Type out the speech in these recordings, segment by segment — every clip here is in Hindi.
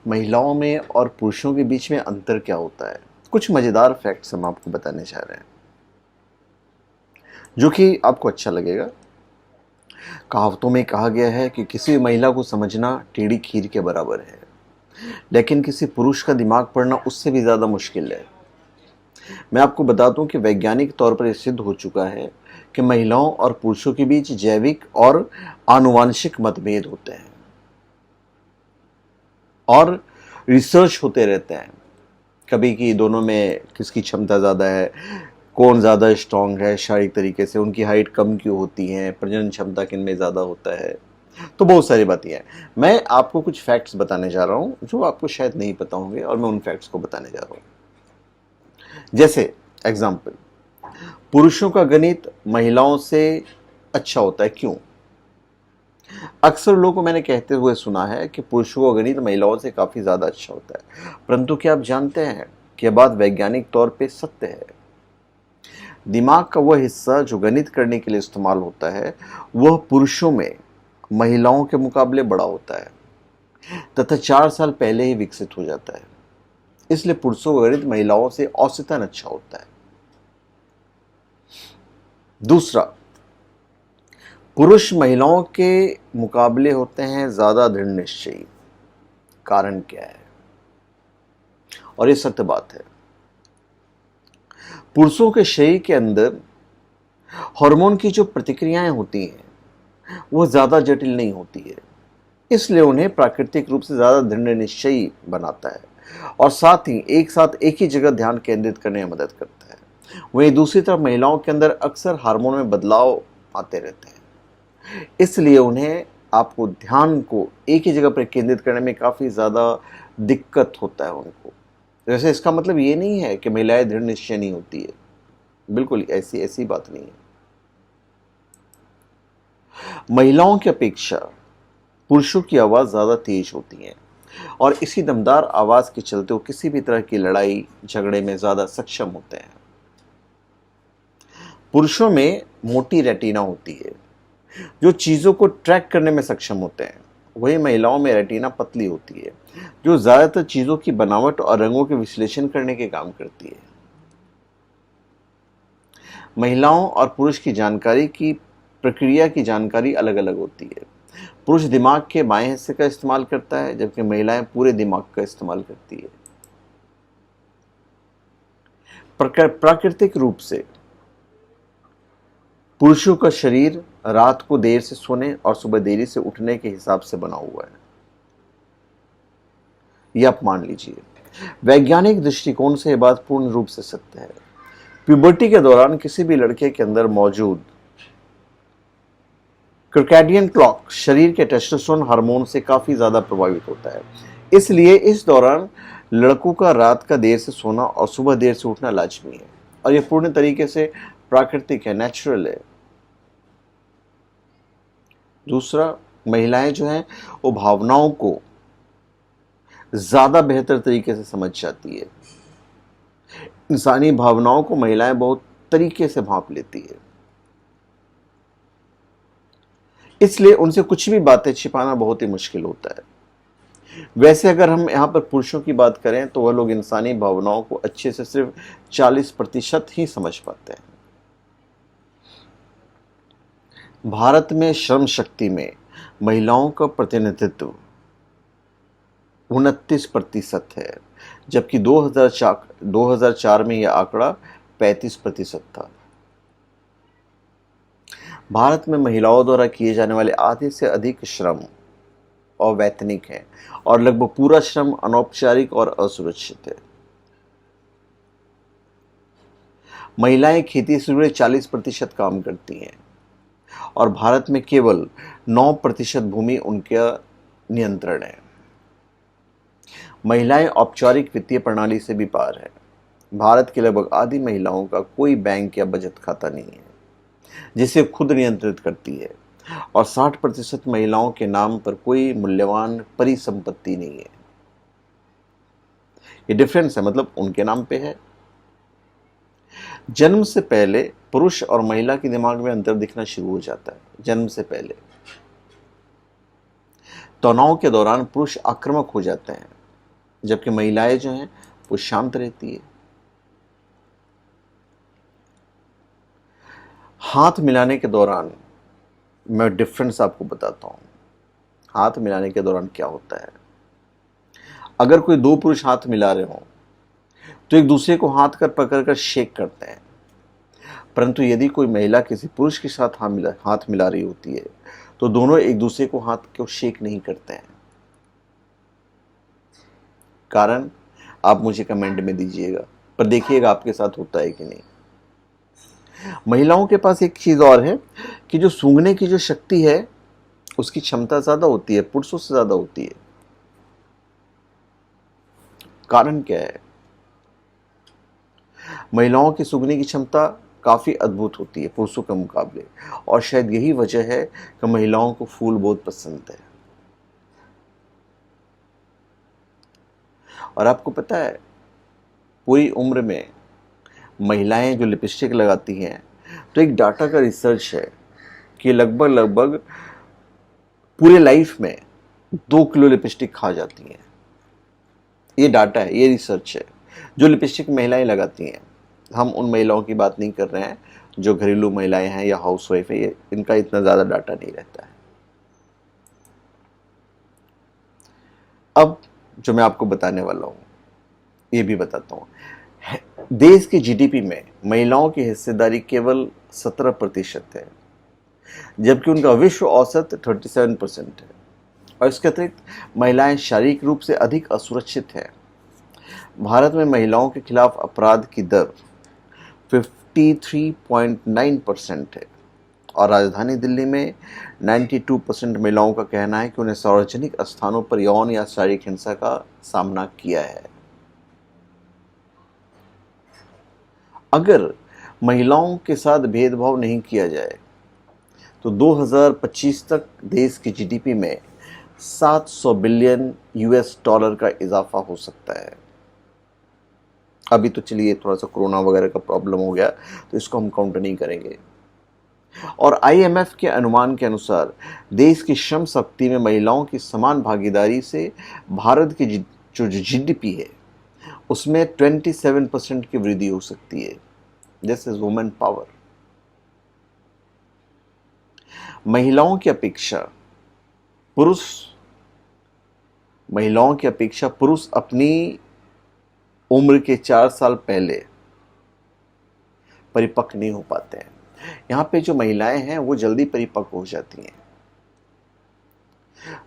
महिलाओं में और पुरुषों के बीच में अंतर क्या होता है। कुछ मज़ेदार फैक्ट्स हम आपको बताने जा रहे हैं जो कि आपको अच्छा लगेगा। कहावतों में कहा गया है कि किसी महिला को समझना टेढ़ी खीर के बराबर है, लेकिन किसी पुरुष का दिमाग पढ़ना उससे भी ज़्यादा मुश्किल है। मैं आपको बता दूं कि वैज्ञानिक तौर पर यह सिद्ध हो चुका है कि महिलाओं और पुरुषों के बीच जैविक और आनुवांशिक मतभेद होते हैं और रिसर्च होते रहते हैं। कभी कि दोनों में किसकी क्षमता ज़्यादा है, कौन ज़्यादा स्ट्रांग है शारीरिक तरीके से, उनकी हाइट कम क्यों होती है, प्रजनन क्षमता किन में ज़्यादा होता है। तो बहुत सारी बातें हैं। मैं आपको कुछ फैक्ट्स बताने जा रहा हूँ जो आपको शायद नहीं पता होंगे और मैं उन फैक्ट्स को बताने जा रहा हूँ। जैसे एग्जाम्पल, पुरुषों का गणित महिलाओं से अच्छा होता है, क्यों? अक्सर लोगों को मैंने कहते हुए सुना है कि पुरुषों का गणित महिलाओं से काफ़ी ज़्यादा अच्छा होता है, परंतु क्या आप जानते हैं कि यह बात वैज्ञानिक तौर पे सत्य है। दिमाग का वह हिस्सा जो गणित करने के लिए इस्तेमाल होता है वह पुरुषों में महिलाओं के मुकाबले बड़ा होता है तथा 4 साल पहले ही विकसित हो जाता है। इसलिए पुरुषों का गणित महिलाओं से औसतन अच्छा होता है। दूसरा, पुरुष महिलाओं के मुकाबले होते हैं ज़्यादा दृढ़ निश्चयी। कारण क्या है? और ये सत्य बात है। पुरुषों के शरीर के अंदर हार्मोन की जो प्रतिक्रियाएं होती हैं वह ज़्यादा जटिल नहीं होती है, इसलिए उन्हें प्राकृतिक रूप से ज़्यादा दृढ़ निश्चयी बनाता है और साथ ही एक ही जगह ध्यान केंद्रित करने में मदद करता है। वहीं दूसरी तरफ महिलाओं के अंदर अक्सर हार्मोन में बदलाव आते रहते हैं, इसलिए उन्हें आपको ध्यान को एक ही जगह पर केंद्रित करने में काफ़ी ज़्यादा दिक्कत होता है उनको। वैसे इसका मतलब ये नहीं है कि महिलाएं दृढ़ निश्चय नहीं होती है, बिल्कुल ऐसी बात नहीं है। महिलाओं की अपेक्षा पुरुषों की आवाज़ ज़्यादा तेज होती है और इसी दमदार आवाज़ के चलते वो किसी भी तरह की लड़ाई झगड़े में ज़्यादा सक्षम होते हैं। पुरुषों में मोटी रेटिना होती है जो चीज़ों को ट्रैक करने में सक्षम होते हैं, वही महिलाओं में रेटिना पतली होती है जो ज़्यादातर चीज़ों की बनावट और रंगों के विश्लेषण करने के काम करती है। महिलाओं और पुरुष की जानकारी की प्रक्रिया की जानकारी अलग अलग होती है। पुरुष दिमाग के बाएं हिस्से का इस्तेमाल करता है जबकि महिलाएं पूरे दिमाग का इस्तेमाल करती है। प्राकृतिक रूप से पुरुषों का शरीर रात को देर से सोने और सुबह देरी से उठने के हिसाब से बना हुआ है, यह आप मान लीजिए। वैज्ञानिक दृष्टिकोण से यह बात पूर्ण रूप से सत्य है। प्यूबर्टी के दौरान किसी भी लड़के के अंदर मौजूद सर्कैडियन क्लॉक शरीर के टेस्टोस्टेरोन हार्मोन से काफी ज्यादा प्रभावित होता है, इसलिए इस दौरान लड़कों का रात का देर से सोना और सुबह देर से उठना लाजमी है और यह पूर्ण तरीके से प्राकृतिक है, नेचुरल है। दूसरा, महिलाएं जो हैं वो भावनाओं को ज्यादा बेहतर तरीके से समझ जाती है। इंसानी भावनाओं को महिलाएं बहुत तरीके से भांप लेती है, इसलिए उनसे कुछ भी बातें छिपाना बहुत ही मुश्किल होता है। वैसे अगर हम यहाँ पर पुरुषों की बात करें तो वह लोग इंसानी भावनाओं को अच्छे से सिर्फ 40% ही समझ पाते हैं। भारत में श्रम शक्ति में महिलाओं का प्रतिनिधित्व 29% है, जबकि 2004 में यह आंकड़ा 35% था। भारत में महिलाओं द्वारा किए जाने वाले आधे से अधिक श्रम अवैतनिक है और लगभग पूरा श्रम अनौपचारिक और असुरक्षित है। महिलाएं खेती से जुड़े 40% काम करती हैं और भारत में केवल 9% भूमि उनके नियंत्रण है। महिलाएं औपचारिक वित्तीय प्रणाली से भी पार है। भारत की लगभग आधी महिलाओं का कोई बैंक या बचत खाता नहीं है जिसे खुद नियंत्रित करती है और 60% महिलाओं के नाम पर कोई मूल्यवान परिसंपत्ति नहीं है। ये डिफरेंस है, मतलब उनके नाम पे है। जन्म से पहले पुरुष और महिला के दिमाग में अंतर दिखना शुरू हो जाता है। जन्म से पहले तनाव के दौरान पुरुष आक्रामक हो जाते हैं जबकि महिलाएं जो हैं वो शांत रहती है। हाथ मिलाने के दौरान मैं डिफरेंस आपको बताता हूं। हाथ मिलाने के दौरान क्या होता है, अगर कोई दो पुरुष हाथ मिला रहे हो तो एक दूसरे को हाथ कर पकड़कर शेक करते हैं, परंतु यदि कोई महिला किसी पुरुष के साथ हाथ मिला रही होती है तो दोनों एक दूसरे को हाथ को शेक नहीं करते हैं। कारण आप मुझे कमेंट में दीजिएगा, पर देखिएगा आपके साथ होता है कि नहीं। महिलाओं के पास एक चीज और है कि जो सूंघने की जो शक्ति है उसकी क्षमता ज्यादा होती है, पुरुषों से ज्यादा होती है। कारण क्या है? महिलाओं की सूंघने की क्षमता काफी अद्भुत होती है पुरुषों के मुकाबले, और शायद यही वजह है कि महिलाओं को फूल बहुत पसंद है। और आपको पता है, पूरी उम्र में महिलाएं जो लिपस्टिक लगाती हैं, तो एक डाटा का रिसर्च है कि लगभग पूरे लाइफ में 2 किलो लिपस्टिक खा जाती हैं। ये डाटा है, ये रिसर्च है जो लिपस्टिक महिलाएं लगाती हैं। हम उन महिलाओं की बात नहीं कर रहे हैं जो घरेलू महिलाएं हैं या हाउसवाइफ है, इनका इतना ज़्यादा डाटा नहीं रहता है। अब जो मैं आपको बताने वाला हूँ ये भी बताता हूँ। देश की जीडीपी में महिलाओं की हिस्सेदारी केवल 17% है, जबकि उनका विश्व औसत 37% है। और इसके अतिरिक्त महिलाएं शारीरिक रूप से अधिक असुरक्षित हैं। भारत में महिलाओं के खिलाफ अपराध की दर 53.9% है, और राजधानी दिल्ली में 92% महिलाओं का कहना है कि उन्हें सार्वजनिक स्थानों पर यौन या शारीरिक हिंसा का सामना किया है। अगर महिलाओं के साथ भेदभाव नहीं किया जाए तो 2025 तक देश की जीडीपी में 700 बिलियन यूएस डॉलर का इजाफा हो सकता है। अभी तो चलिए थोड़ा सा कोरोना वगैरह का प्रॉब्लम हो गया तो इसको हम काउंट नहीं करेंगे। और आईएमएफ के अनुमान के अनुसार देश की श्रम शक्ति में महिलाओं की समान भागीदारी से भारत की जो जीडीपी है उसमें 27% की वृद्धि हो सकती है। This is women power. महिलाओं की अपेक्षा पुरुष अपनी उम्र के 4 साल पहले परिपक्व नहीं हो पाते हैं। यहाँ पे जो महिलाएं हैं वो जल्दी परिपक्व हो जाती हैं।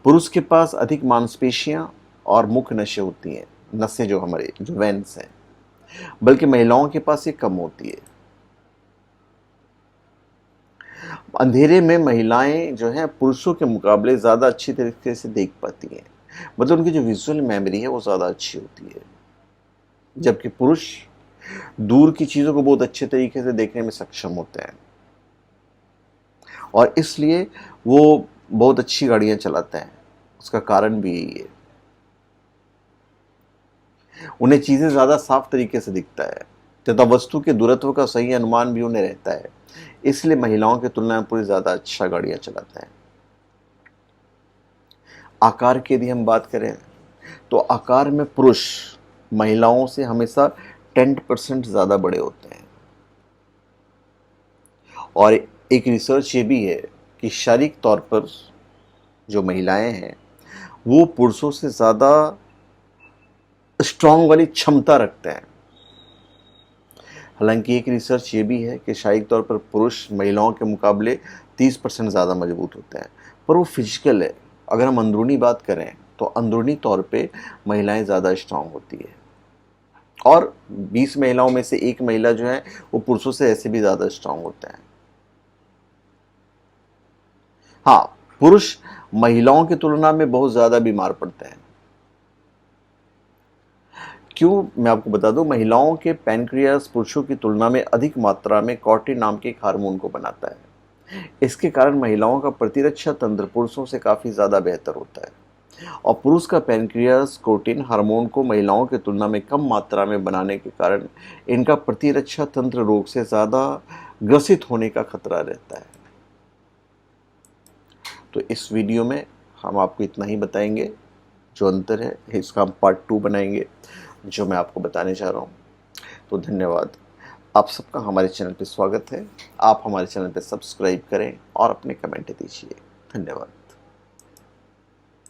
पुरुष के पास अधिक मांसपेशियां और मुख्य नसें जो हमारे जो वेन्स हैं, बल्कि महिलाओं के पास ये कम होती है। अंधेरे में महिलाएं जो हैं पुरुषों के मुकाबले ज़्यादा अच्छी तरीके से देख पाती हैं, मतलब उनकी जो विजुअल मेमोरी है वो ज़्यादा अच्छी होती है, जबकि पुरुष दूर की चीज़ों को बहुत अच्छे तरीके से देखने में सक्षम होते हैं, और इसलिए वो बहुत अच्छी गाड़ियाँ चलाते हैं। उसका कारण भी यही है, उन्हें चीज़ें ज़्यादा साफ तरीके से दिखता है तथा वस्तु के दूरत्व का सही अनुमान भी उन्हें रहता है, इसलिए महिलाओं की तुलना में पुरुष ज़्यादा अच्छा गाड़ियाँ चलाते हैं। आकार की यदि हम बात करें तो आकार में पुरुष महिलाओं से हमेशा 10% ज़्यादा बड़े होते हैं। और एक रिसर्च ये भी है कि शारीरिक तौर पर जो महिलाएं हैं वो पुरुषों से ज़्यादा स्ट्रांग वाली क्षमता रखते हैं। हालांकि एक रिसर्च ये भी है कि शारीरिक तौर पर पुरुष महिलाओं के मुकाबले 30% ज़्यादा मजबूत होते हैं, पर वो फिजिकल है। अगर हम अंदरूनी बात करें तो अंदरूनी तौर पे महिलाएं ज़्यादा स्ट्रांग होती है, और 20 महिलाओं में से एक महिला जो है वो पुरुषों से ऐसे भी ज़्यादा स्ट्रांग होते हैं। हाँ, पुरुष महिलाओं की तुलना में बहुत ज़्यादा बीमार पड़ते हैं। क्यों, मैं आपको बता दूं, महिलाओं के पैनक्रियास पुरुषों की तुलना में अधिक मात्रा में कॉर्टिन नाम के एक हार्मोन को बनाता है। इसके कारण महिलाओं का प्रतिरक्षा तंत्र पुरुषों से काफ़ी ज़्यादा बेहतर होता है, और पुरुष का पैनक्रियास कॉर्टिन हार्मोन को महिलाओं की तुलना में कम मात्रा में बनाने के कारण इनका प्रतिरक्षा तंत्र रोग से ज़्यादा ग्रसित होने का खतरा रहता है। तो इस वीडियो में हम आपको इतना ही बताएंगे जो अंतर है इसका हम पार्ट 2 बनाएंगे, जो मैं आपको बताने जा रहा हूँ। तो धन्यवाद। आप सबका हमारे चैनल पे स्वागत है। आप हमारे चैनल पे सब्सक्राइब करें और अपने कमेंट दीजिए। धन्यवाद।